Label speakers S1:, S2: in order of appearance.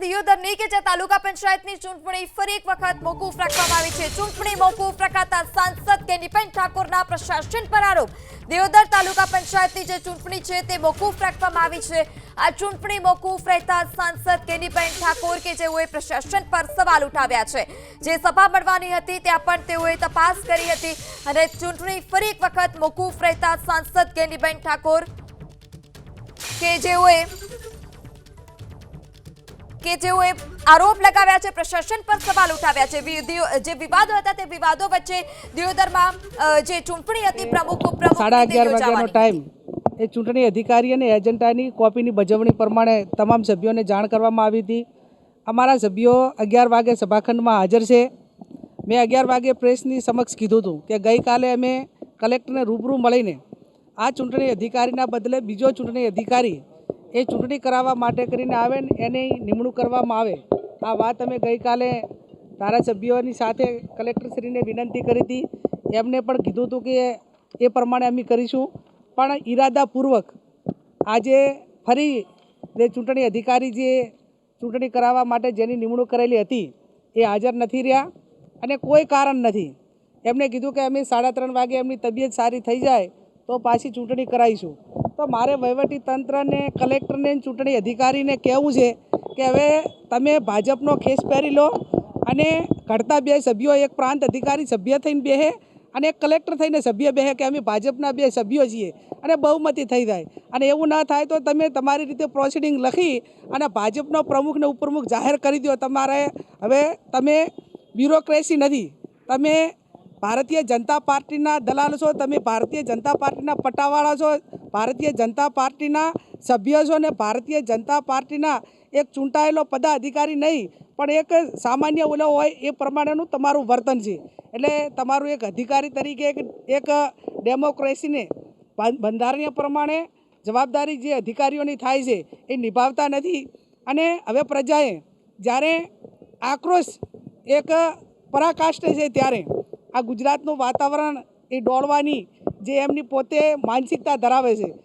S1: દિયોદરની કે જે તાલુકા પંચાયતની ચૂંટણી ફરી એક વખત મોકૂફ રાખવામાં આવી છે। ચૂંટણી મોકૂફ રખાતા સાંસદ કેનીબેન ઠાકોરના પ્રશાસન પર આરોપ। દિયોદર તાલુકા પંચાયતની જે ચૂંટણી છે તે મોકૂફ રાખવામાં આવી છે। આ ચૂંટણી મોકૂફ રહેતા સાંસદ કેનીબેન ઠાકોર કે જેઓએ પ્રશાસન પર સવાલ ઉઠાવ્યા છે। જે સભા મળવાની હતી ત્યાં પણ તેઓએ તપાસ કરી હતી અને ચૂંટણી ફરી એક વખત મોકૂફ રહેતા સાંસદ કેનીબેન ઠાકોર કે જેઓએ આરોપ લગાવ્યા છે, પ્રશાસન પર સવાલ ઉઠાવ્યા છે। જે વિવાદો હતા તે વિવાદો વચ્ચે દિયોદરમાં જે ચૂંટણી હતી પ્રમુખ ઉપપ્રમુખ
S2: 11:30 વાગ્યાનો ટાઈમ એ ચૂંટણી અધિકારી અને એજન્ટાની કોપીની બજવણી પ્રમાણે તમામ સભ્યોને જાણ કરવામાં આવી હતી। અમારા સભ્યો 11 વાગે સભાખંડમાં હાજર છે। મેં 11 વાગે પ્રેસની સમક્ષ કીધું હતું કે ગઈકાલે અમે કલેક્ટરને રૂબરૂ મળીને આ ચૂંટણી અધિકારીના બદલે બીજો ચૂંટણી અધિકારી એ ચૂંટણી કરાવવા માટે કરીને આવે ને એની નિમણૂક કરવામાં આવે। આ વાત અમે ગઈકાલે ધારાસભ્યોની સાથે કલેક્ટરશ્રીને વિનંતી કરી હતી। એમને પણ કીધું હતું કે એ પ્રમાણે અમે કરીશું, પણ ઈરાદાપૂર્વક આજે ફરી જે ચૂંટણી અધિકારી જે ચૂંટણી કરાવવા માટે જેની નિમણૂક કરેલી હતી એ હાજર નથી રહ્યા અને કોઈ કારણ નથી। એમને કીધું કે અમે 3:30 વાગે એમની તબિયત સારી થઈ જાય તો પાછી ચૂંટણી કરાવીશું। તો મારે વહીવટી તંત્રને, કલેક્ટરને, ચૂંટણી અધિકારીને કહેવું છે કે હવે તમે ભાજપનો ખેસ પહેરી લો અને ઘટતા 2 સભ્યો, એક પ્રાંત અધિકારી સભ્ય થઈને બેહે અને એક કલેક્ટર થઈને સભ્ય બેહે કે અમે ભાજપના 2 સભ્યો છીએ અને બહુમતી થઈ જાય। અને એવું ના થાય તો તમે તમારી રીતે પ્રોસિડિંગ લખી અને ભાજપનો પ્રમુખને ઉપપ્રમુખ જાહેર કરી દો। તમારે હવે તમે બ્યુરોક્રેસી નથી, તમે ભારતીય જનતા પાર્ટીના દલાલ છો, તમે ભારતીય જનતા પાર્ટીના પટ્ટાવાળા છો, ભારતીય જનતા પાર્ટીના સભ્ય છો ને ભારતીય જનતા પાર્ટીના એક ચૂંટાયેલો પદાધિકારી નહીં પણ એક સામાન્ય ઓલો હોય એ પ્રમાણેનું તમારું વર્તન છે। એટલે તમારું એક અધિકારી તરીકે એક ડેમોક્રેસીને બંધારણીય પ્રમાણે જવાબદારી જે અધિકારીઓની થાય છે એ નિભાવતા નથી। અને હવે પ્રજાએ જ્યારે આક્રોશ એક પરાકાષ્ઠે છે ત્યારે આ ગુજરાતનું વાતાવરણ એ ડોળવાની જે એમની પોતે માનસિકતા ધરાવે છે